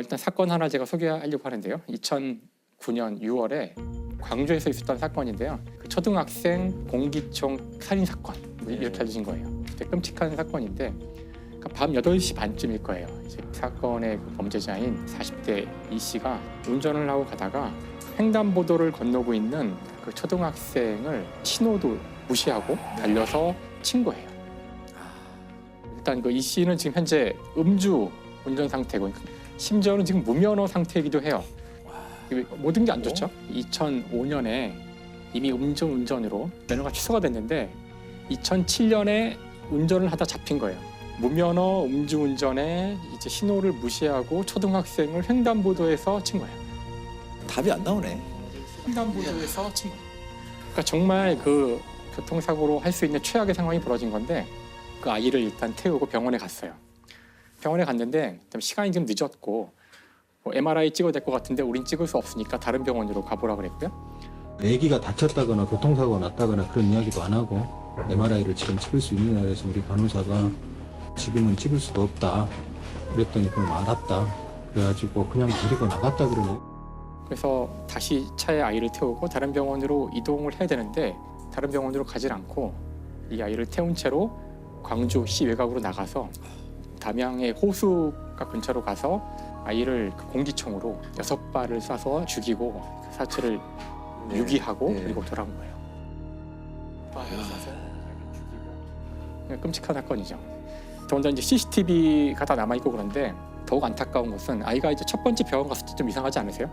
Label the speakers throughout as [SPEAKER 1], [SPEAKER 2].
[SPEAKER 1] 일단 사건 하나 제가 소개하려고 하는데요. 2009년 6월에 광주에서 있었던 사건인데요. 그 초등학생 공기총 살인 사건 이렇게 알려진 거예요. 되게 끔찍한 사건인데 밤 8시 반쯤일 거예요. 이제 사건의 그 범죄자인 40대 이 씨가 운전을 하고 가다가 횡단보도를 건너고 있는 그 초등학생을 신호도 무시하고 달려서 친 거예요. 일단 그 이 씨는 지금 현재 음주 운전 상태고 심지어는 지금 무면허 상태이기도 해요. 모든 게 안 좋죠. 2005년에 이미 음주 운전으로 면허가 취소가 됐는데 2007년에 운전을 하다 잡힌 거예요. 무면허 음주운전에 이제 신호를 무시하고 초등학생을 횡단보도에서 친 거예요.
[SPEAKER 2] 답이 안 나오네.
[SPEAKER 1] 횡단보도에서 친 거예요. 그러니까 정말 그 교통사고로 할 수 있는 최악의 상황이 벌어진 건데 그 아이를 일단 태우고 병원에 갔어요. 병원에 갔는데 시간이 좀 늦었고 MRI 찍어야 될 것 같은데 우린 찍을 수 없으니까 다른 병원으로 가보라 그랬고요.
[SPEAKER 3] 애기가 다쳤다거나 교통사고가 났다거나 그런 이야기도 안 하고 MRI를 지금 찍을 수 있느냐 해서 우리 간호사가 지금은 찍을 수도 없다 그랬더니 그럼 알았다 그래가지고 그냥 데리고 나갔다 그러네.
[SPEAKER 1] 그래서 다시 차에 아이를 태우고 다른 병원으로 이동을 해야 되는데 다른 병원으로 가질 않고 이 아이를 태운 채로 광주시 외곽으로 나가서 담양의 호수가 근처로 가서 아이를 그 공기총으로 6발을 쏴서 죽이고 그 사체를 유기하고 그리고 돌아온 거예요. 6발을 쏴서 죽이고 끔찍한 사건이죠. 더군다나 이제 CCTV가 다 남아 있고 그런데 더욱 안타까운 것은 아이가 이제 첫 번째 병원 갔을 때 좀 이상하지 않으세요?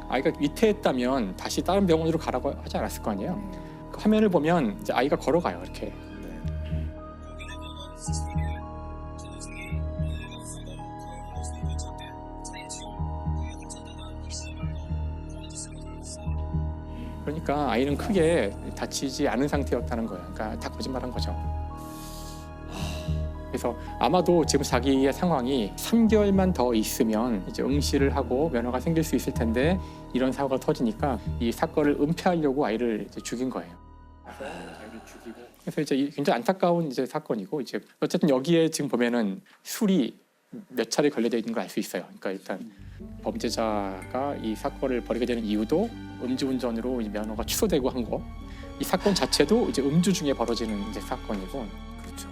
[SPEAKER 1] 아이가 위태했다면 다시 다른 병원으로 가라고 하지 않았을 거 아니에요. 그 화면을 보면 이제 아이가 걸어가요 이렇게. 그러니까 아이는 크게 다치지 않은 상태였다는 거예요. 그러니까 다 거짓말한 거죠. 그래서 아마도 지금 자기의 상황이 3개월만 더 있으면 이제 응시를 하고 면허가 생길 수 있을 텐데 이런 사고가 터지니까 이 사건을 은폐하려고 아이를 이제 죽인 거예요. 그래서 이제 굉장히 안타까운 이제 사건이고 이제 어쨌든 여기에 지금 보면은 술이 몇 차례 걸려져 있는 걸 알 수 있어요. 그러니까 일단 범죄자가 이 사건을 벌이게 되는 이유도 음주운전으로 면허가 취소되고 한 거. 이 사건 자체도 이제 음주 중에 벌어지는 이제 사건이고.
[SPEAKER 2] 그렇죠.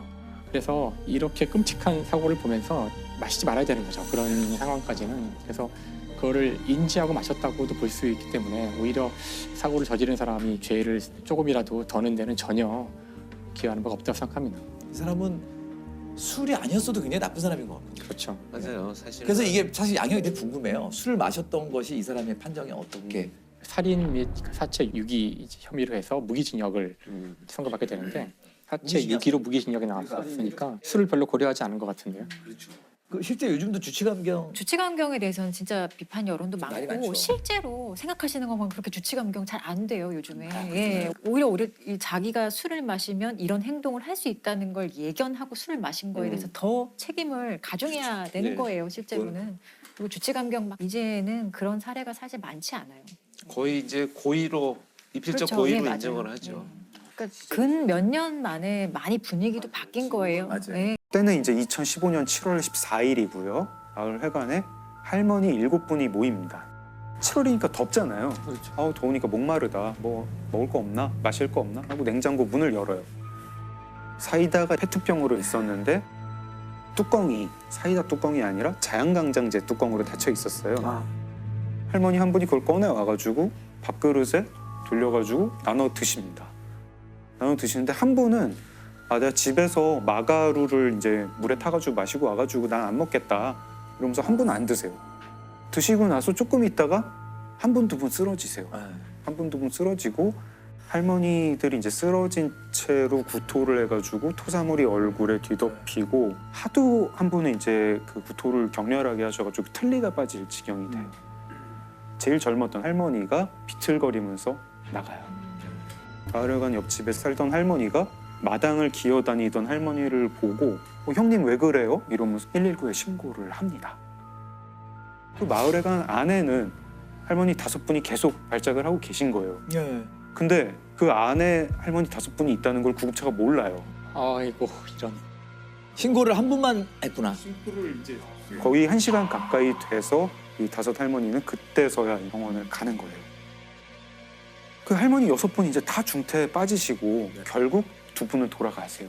[SPEAKER 1] 그래서 이렇게 끔찍한 사고를 보면서 마시지 말아야 되는 거죠. 그런 상황까지는. 그래서 그거를 인지하고 마셨다고도 볼 수 있기 때문에 오히려 사고를 저지른 사람이 죄를 조금이라도 더는 데는 전혀 기여하는 바가 없다고 생각합니다.
[SPEAKER 2] 이 사람은 술이 아니었어도 굉장히 나쁜 사람인 것 같거든요.
[SPEAKER 1] 그렇죠.
[SPEAKER 4] 맞아요. 사실.
[SPEAKER 2] 그래서 이게 사실 양형이 되게 궁금해요. 술을 마셨던 것이 이 사람의 판정이 어떻게?
[SPEAKER 1] 살인 및 사체 유기 혐의로 해서 무기징역을 선고받게 되는데 사체
[SPEAKER 2] 무기징역?
[SPEAKER 1] 유기로 무기징역이 나왔으니까 술을 별로 고려하지 않은 것 같은데요.
[SPEAKER 2] 그렇죠. 그 실제 요즘도 주치감경
[SPEAKER 5] 주치감경에 대해서는 진짜 비판 여론도
[SPEAKER 2] 많이
[SPEAKER 5] 많고
[SPEAKER 2] 많죠.
[SPEAKER 5] 실제로 생각하시는 것만 그렇게 주치감경 잘 안 돼요 요즘에. 예.
[SPEAKER 2] 그래요?
[SPEAKER 5] 오히려 이 자기가 술을 마시면 이런 행동을 할 수 있다는 걸 예견하고 술을 마신 거에 대해서 더 책임을 가중해야 되는
[SPEAKER 4] 네.
[SPEAKER 5] 거예요 실제로는. 그리고 주치감경 이제는 그런 사례가 사실 많지 않아요.
[SPEAKER 4] 거의 이제 고의로 입실적
[SPEAKER 5] 그렇죠.
[SPEAKER 4] 고의로
[SPEAKER 5] 예, 맞아요.
[SPEAKER 4] 인정을 하죠.
[SPEAKER 5] 그러니까 근 몇 년 만에 많이 분위기도 바뀐 거예요.
[SPEAKER 2] 맞아요.
[SPEAKER 5] 예.
[SPEAKER 6] 때는 이제 2015년 7월 14일이고요. 마을 회관에 할머니 7분이 모입니다. 7월이니까 덥잖아요.
[SPEAKER 1] 그렇죠.
[SPEAKER 6] 아우 더우니까 목마르다. 뭐 먹을 거 없나? 마실 거 없나? 하고 냉장고 문을 열어요. 사이다가 페트병으로 있었는데 뚜껑이 사이다 뚜껑이 아니라 자양강장제 뚜껑으로 닫혀 있었어요. 할머니 한 분이 그걸 꺼내 와가지고 밥그릇에 돌려가지고 나눠 드십니다. 나눠 드시는데 한 분은 내가 집에서 마가루를 이제 물에 타가지고 마시고 와가지고 난 안 먹겠다 이러면서 한 분은 안 드세요. 드시고 나서 조금 있다가 한 분, 두 분 쓰러지세요. 한 분, 두 분 쓰러지고 할머니들이 이제 쓰러진 채로 구토를 해가지고 토사물이 얼굴에 뒤덮이고 하도 한 분은 이제 그 구토를 격렬하게 하셔가지고 틀니가 빠질 지경이 돼요. 제일 젊었던 할머니가 비틀거리면서 나가요. 마을회관 옆집에 살던 할머니가 마당을 기어다니던 할머니를 보고 형님 왜 그래요? 이러면서 119에 신고를 합니다. 그 마을회관 안에는 할머니 5분이 계속 발작을 하고 계신 거예요.
[SPEAKER 2] 예.
[SPEAKER 6] 근데 그 안에 할머니 5분이 있다는 걸 구급차가 몰라요.
[SPEAKER 1] 아이고 이런.
[SPEAKER 2] 신고를 한 분만 했구나.
[SPEAKER 6] 신고를 이제 거의 1시간 가까이 돼서 이 다섯 할머니는 그때서야 병원을 가는 거예요. 그 할머니 6분 이제 다 중태에 빠지시고 결국 2분은 돌아가세요.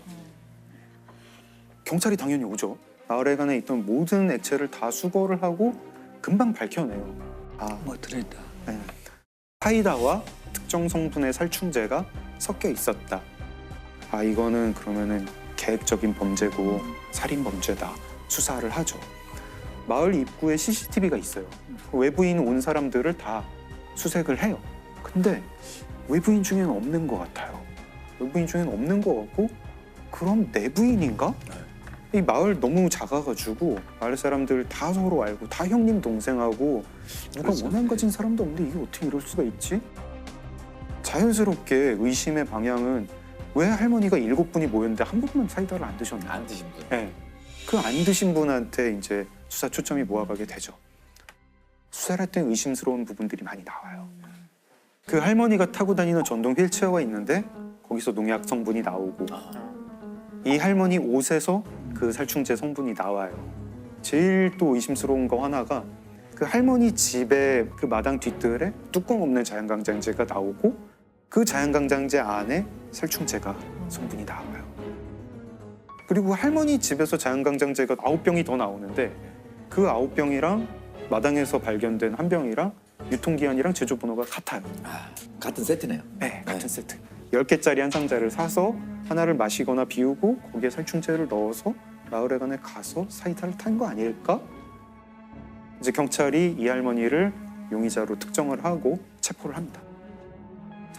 [SPEAKER 6] 경찰이 당연히 오죠. 마을회관에 있던 모든 액체를 다 수거를 하고 금방 밝혀내요.
[SPEAKER 2] 뭐 들어있다.
[SPEAKER 6] 네. 사이다와 특정 성분의 살충제가 섞여 있었다. 이거는 그러면은 계획적인 범죄고 살인 범죄다. 수사를 하죠. 마을 입구에 CCTV가 있어요. 외부인 온 사람들을 다 수색을 해요. 근데 외부인 중에는 없는 것 같아요. 외부인 중에는 없는 것 같고 그럼 내부인인가? 이 마을 너무 작아가지고 마을 사람들 다 서로 알고 다 형님 동생하고 누가
[SPEAKER 2] 그렇죠.
[SPEAKER 6] 원한 가진 사람도 없는데 이게 어떻게 이럴 수가 있지? 자연스럽게 의심의 방향은 왜 할머니가 7분이 모였는데 한 분만 사이다를 안 드셨나?
[SPEAKER 2] 안 드신 분.
[SPEAKER 6] 네. 그 안 드신 분한테 이제 수사 초점이 모아가게 되죠. 수사를 할 때 의심스러운 부분들이 많이 나와요. 그 할머니가 타고 다니는 전동 휠체어가 있는데 거기서 농약 성분이 나오고 이 할머니 옷에서 그 살충제 성분이 나와요. 제일 또 의심스러운 거 하나가 그 할머니 집의 그 마당 뒷뜰에 뚜껑 없는 자연강장제가 나오고 그 자연강장제 안에 살충제가 성분이 나와요. 그리고 할머니 집에서 자연강장제가 9병이 더 나오는데 그 9병이랑 마당에서 발견된 한 병이랑 유통기한이랑 제조번호가 같아요.
[SPEAKER 2] 같은 세트네요.
[SPEAKER 6] 네, 같은 세트. 10개짜리 한 상자를 사서 하나를 마시거나 비우고 거기에 살충제를 넣어서 마을회관에 가서 사이다를 탄 거 아닐까? 이제 경찰이 이 할머니를 용의자로 특정을 하고 체포를 합니다.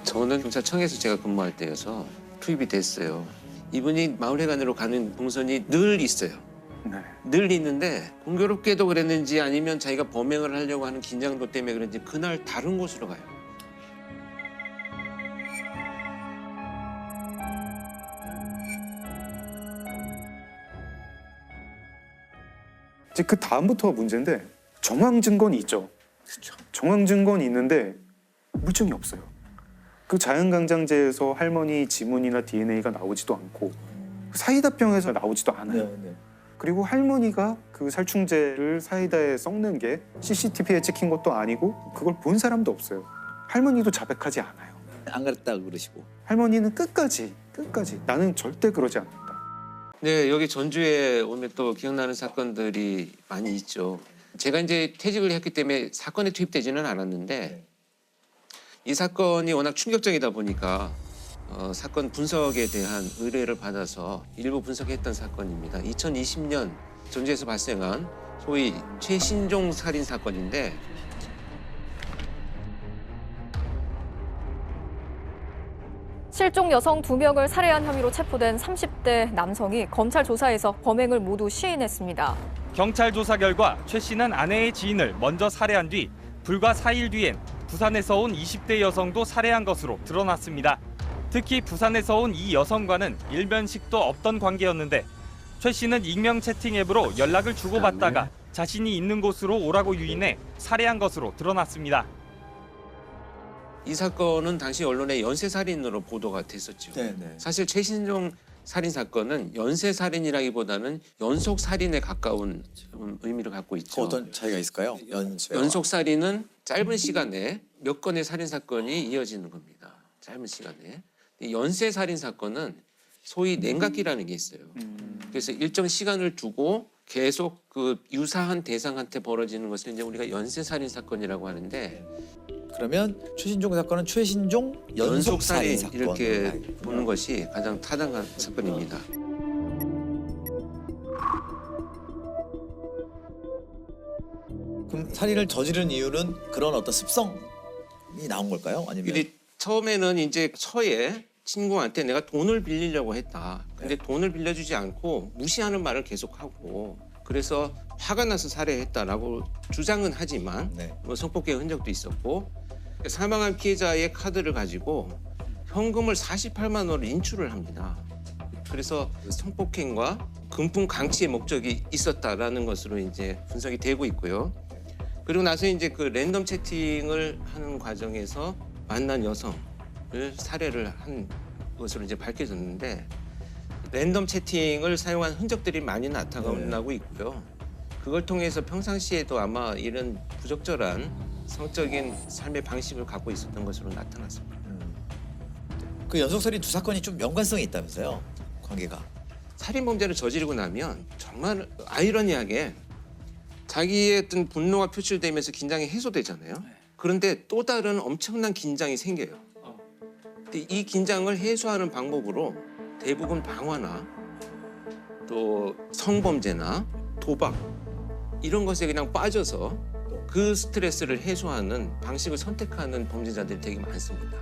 [SPEAKER 4] 저는 경찰청에서 제가 근무할 때여서 투입이 됐어요. 이분이 마을회관으로 가는 동선이 늘 있어요.
[SPEAKER 6] 네.
[SPEAKER 4] 늘 있는데 공교롭게도 그랬는지 아니면 자기가 범행을 하려고 하는 긴장도 때문에 그런지 그날 다른 곳으로 가요.
[SPEAKER 6] 이제 그 다음부터가 문제인데 정황 증거는 있죠. 정황 증거는 있는데 물증이 없어요. 그 자연강장제에서 할머니 지문이나 DNA가 나오지도 않고 사이다병에서 나오지도 않아요.
[SPEAKER 2] 네.
[SPEAKER 6] 그리고 할머니가 그 살충제를 사이다에 섞는 게 CCTV에 찍힌 것도 아니고 그걸 본 사람도 없어요. 할머니도 자백하지 않아요.
[SPEAKER 2] 안 그랬다 그러시고.
[SPEAKER 6] 할머니는 끝까지 나는 절대 그러지 않는다.
[SPEAKER 4] 네, 여기 전주에 오면 또 기억나는 사건들이 많이 있죠. 제가 이제 퇴직을 했기 때문에 사건에 투입되지는 않았는데 이 사건이 워낙 충격적이다 보니까 사건 분석에 대한 의뢰를 받아서 일부 분석했던 사건입니다. 2020년 전주에서 발생한 소위 최신종 살인 사건인데
[SPEAKER 7] 실종 여성 2명을 살해한 혐의로 체포된 30대 남성이 검찰 조사에서 범행을 모두 시인했습니다.
[SPEAKER 8] 경찰 조사 결과 최 씨는 아내의 지인을 먼저 살해한 뒤 불과 4일 뒤엔 부산에서 온 20대 여성도 살해한 것으로 드러났습니다. 특히 부산에서 온 이 여성과는 일면식도 없던 관계였는데 최 씨는 익명 채팅 앱으로 연락을 주고받다가 자신이 있는 곳으로 오라고 유인해 살해한 것으로 드러났습니다.
[SPEAKER 4] 이 사건은 당시 언론에 연쇄살인으로 보도가 됐었죠.
[SPEAKER 2] 네네.
[SPEAKER 4] 사실 최신종 살인 사건은 연쇄살인이라기보다는 연속살인에 가까운 의미를 갖고 있죠.
[SPEAKER 2] 어떤 차이가 있을까요?
[SPEAKER 4] 연속살인은 짧은 시간에 몇 건의 살인 사건이 이어지는 겁니다. 짧은 시간에. 연쇄살인 사건은 소위 냉각기라는 게 있어요. 그래서 일정 시간을 두고 계속 그 유사한 대상한테 벌어지는 것을 이제 우리가 연쇄살인 사건이라고 하는데
[SPEAKER 2] 그러면 최신종 사건은 최신종 연속살인 사건
[SPEAKER 4] 이렇게 보는 것이 가장 타당한 사건입니다.
[SPEAKER 2] 그럼 살인을 저지른 이유는 그런 어떤 습성이 나온 걸까요? 아니면
[SPEAKER 4] 근데 처음에는 이제 처에 친구한테 내가 돈을 빌리려고 했다. 근데 돈을 빌려주지 않고 무시하는 말을 계속하고 그래서 화가 나서 살해했다라고 주장은 하지만
[SPEAKER 2] 네.
[SPEAKER 4] 뭐 성폭행 흔적도 있었고 사망한 피해자의 카드를 가지고 현금을 48만 원을 인출을 합니다. 그래서 성폭행과 금품 강취의 목적이 있었다라는 것으로 이제 분석이 되고 있고요. 그리고 나서 이제 그 랜덤 채팅을 하는 과정에서 만난 여성을 살해를 한 것으로 이제 밝혀졌는데 랜덤 채팅을 사용한 흔적들이 많이 나타나고 있고요. 그걸 통해서 평상시에도 아마 이런 부적절한 성적인 삶의 방식을 갖고 있었던 것으로 나타났습니다.
[SPEAKER 2] 그 연속살인 두 사건이 좀 연관성이 있다면서요? 관계가.
[SPEAKER 4] 살인 범죄를 저지르고 나면 정말 아이러니하게 자기의 어떤 분노가 표출되면서 긴장이 해소되잖아요. 그런데 또 다른 엄청난 긴장이 생겨요. 근데 이 긴장을 해소하는 방법으로 대부분 방화나 또 성범죄나 도박 이런 것에 그냥 빠져서 그 스트레스를 해소하는 방식을 선택하는 범죄자들이 되게 많습니다.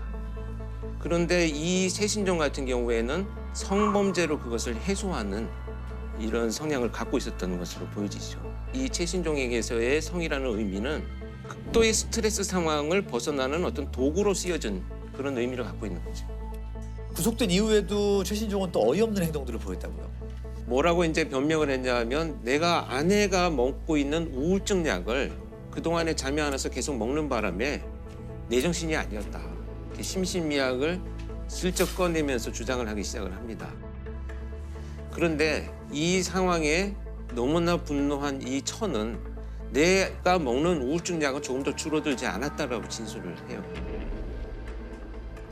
[SPEAKER 4] 그런데 이 최신종 같은 경우에는 성범죄로 그것을 해소하는 이런 성향을 갖고 있었던 것으로 보여지죠. 이 최신종에게서의 성이라는 의미는 극도의 스트레스 상황을 벗어나는 어떤 도구로 쓰여진 그런 의미를 갖고 있는 거죠.
[SPEAKER 2] 구속된 이후에도 최신종은 또 어이없는 행동들을 보였다고요.
[SPEAKER 4] 뭐라고 이제 변명을 했냐면 내가 아내가 먹고 있는 우울증 약을 그동안에 잠이 안 와서 계속 먹는 바람에 내 정신이 아니었다. 이렇게 심신미약을 슬쩍 꺼내면서 주장을 하기 시작을 합니다. 그런데 이 상황에 너무나 분노한 이 천은 내가 먹는 우울증 약은 조금 더 줄어들지 않았다라고 진술을 해요.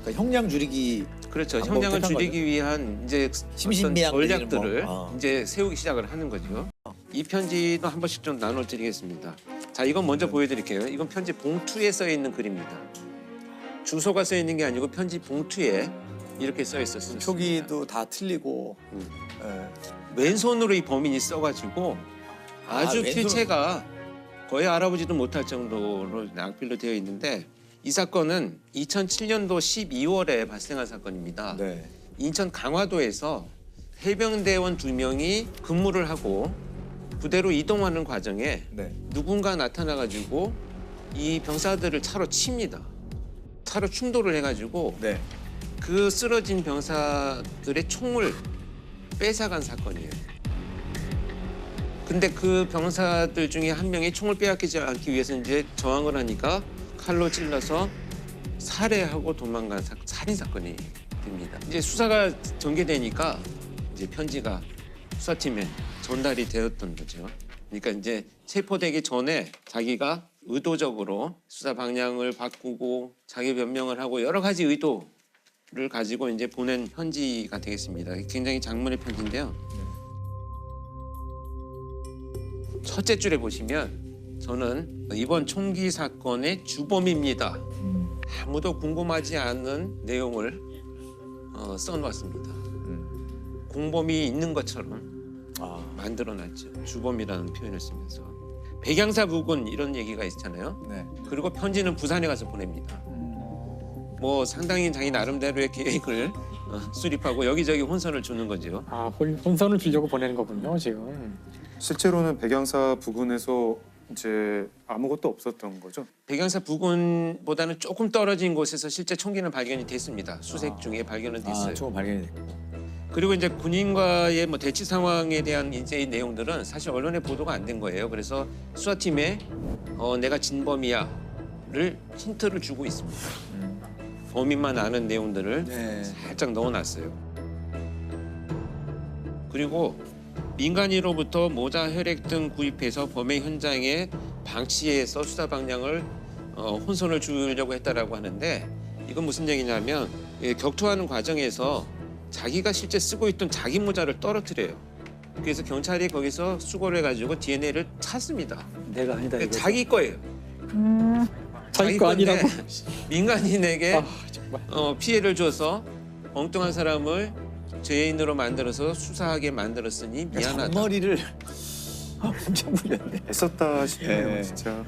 [SPEAKER 2] 그러니까 형량 줄이기
[SPEAKER 4] 그렇죠.
[SPEAKER 2] 방법을
[SPEAKER 4] 형량을
[SPEAKER 2] 택한
[SPEAKER 4] 줄이기 위한 이제
[SPEAKER 2] 심신미약
[SPEAKER 4] 어떤
[SPEAKER 2] 내지는
[SPEAKER 4] 전략들을
[SPEAKER 2] 뭐.
[SPEAKER 4] 이제 세우기 시작을 하는 거죠. 이 편지도 한 번씩 좀 나눠드리겠습니다. 자, 이건 먼저 보여드릴게요. 이건 편지 봉투에 써 있는 글입니다. 주소가 써 있는 게 아니고 편지 봉투에 이렇게 써 있었습니다.
[SPEAKER 2] 표기도 다 틀리고. 예.
[SPEAKER 4] 왼손으로 이 범인이 써가지고 아주
[SPEAKER 2] 왼손으로.
[SPEAKER 4] 필체가 거의 알아보지도 못할 정도로 악필로 되어 있는데 이 사건은 2007년도 12월에 발생한 사건입니다.
[SPEAKER 2] 네.
[SPEAKER 4] 인천 강화도에서 해병대원 2명이 근무를 하고 부대로 이동하는 과정에
[SPEAKER 2] 네.
[SPEAKER 4] 누군가 나타나가지고 이 병사들을 차로 칩니다. 차로 충돌을 해가지고
[SPEAKER 2] 네.
[SPEAKER 4] 그 쓰러진 병사들의 총을 뺏어간 사건이에요. 근데 그 병사들 중에 한 명이 총을 빼앗기지 않기 위해서 이제 저항을 하니까 칼로 찔러서 살해하고 도망간 살인 사건이 됩니다. 이제 수사가 전개되니까 이제 편지가 수사팀에 전달이 되었던 거죠. 그러니까 이제 체포되기 전에 자기가 의도적으로 수사 방향을 바꾸고 자기 변명을 하고 여러 가지 의도를 가지고 이제 보낸 편지가 되겠습니다. 굉장히 장문의 편지인데요. 첫째 줄에 보시면 저는 이번 총기 사건의 주범입니다. 아무도 궁금하지 않는 내용을 써놓았습니다. 공범이 있는 것처럼 만들어놨죠. 주범이라는 표현을 쓰면서. 백양사 부근 이런 얘기가 있잖아요.
[SPEAKER 2] 네.
[SPEAKER 4] 그리고 편지는 부산에 가서 보냅니다. 뭐 상당히 자기 나름대로의 계획을 수립하고 여기저기 혼선을 주는 거죠.
[SPEAKER 1] 아, 혼선을 주려고 보내는 거군요, 지금.
[SPEAKER 6] 실제로는 백양사 부근에서 이제 아무것도 없었던 거죠.
[SPEAKER 4] 백양사 부근보다는 조금 떨어진 곳에서 실제 총기는 발견이 됐습니다. 수색 중에 발견은 됐어요.
[SPEAKER 2] 총 발견이 됐고.
[SPEAKER 4] 그리고 이제 군인과의 뭐 대치 상황에 대한 이제 이 내용들은 사실 언론에 보도가 안 된 거예요. 그래서 수사팀에 내가 진범이야를 힌트를 주고 있습니다. 범인만 아는 내용들을
[SPEAKER 2] 네.
[SPEAKER 4] 살짝 넣어놨어요. 그리고 민간인으로부터 모자, 혈액 등 구입해서 범행 현장에 방치해서 수사 방향을 혼선을 주려고 했다라고 하는데 이건 무슨 얘기냐면 격투하는 과정에서 자기가 실제 쓰고 있던 자기 모자를 떨어뜨려요. 그래서 경찰이 거기서 수거를 해가지고 DNA를 찾습니다.
[SPEAKER 3] 내가 아니다 이거.
[SPEAKER 4] 자기 거예요.
[SPEAKER 1] 자기 거
[SPEAKER 4] 건데
[SPEAKER 1] 아니라고.
[SPEAKER 4] 민간인에게
[SPEAKER 1] 아, 정말.
[SPEAKER 4] 피해를 줘서 엉뚱한 사람을 죄인으로 만들어서 수사하게 만들었으니 미안하다.
[SPEAKER 2] 잔머리를 엄청 부렸네.
[SPEAKER 6] 애썼다 싶네요,
[SPEAKER 2] 네.
[SPEAKER 6] 진짜.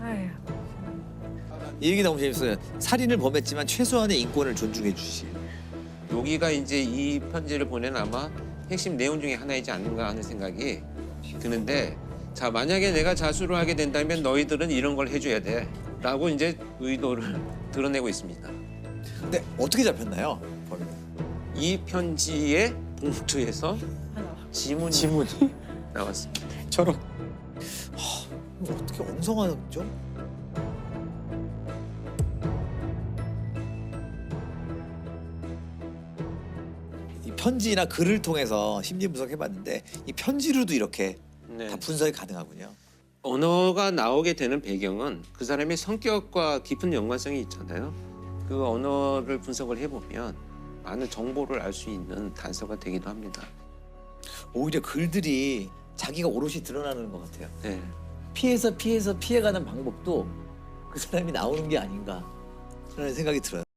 [SPEAKER 7] 아휴.
[SPEAKER 2] 이 얘기 너무 재밌어요. 살인을 범했지만 최소한의 인권을 존중해 주시.
[SPEAKER 4] 여기가 이제 이 편지를 보낸 아마 핵심 내용 중에 하나이지 않는가 하는 생각이 드는데 자 만약에 내가 자수를 하게 된다면 너희들은 이런 걸 해줘야 돼 라고 이제 의도를 드러내고 있습니다.
[SPEAKER 2] 근데 어떻게 잡혔나요? 범인.
[SPEAKER 4] 이 편지의 봉투에서 지문이 나왔습니다.
[SPEAKER 1] 저런.
[SPEAKER 2] 이거 어떻게 엉성하죠? 이 편지나 글을 통해서 심리 분석해봤는데 이 편지로도 이렇게
[SPEAKER 4] 네.
[SPEAKER 2] 다 분석이 가능하군요.
[SPEAKER 4] 언어가 나오게 되는 배경은 그 사람의 성격과 깊은 연관성이 있잖아요. 그 언어를 분석을 해보면 많은 정보를 알 수 있는 단서가 되기도 합니다.
[SPEAKER 2] 오히려 글들이 자기가 오롯이 드러나는 것 같아요.
[SPEAKER 4] 네.
[SPEAKER 2] 피해가는 방법도 그 사람이 나오는 게 아닌가 라는 생각이 들어요.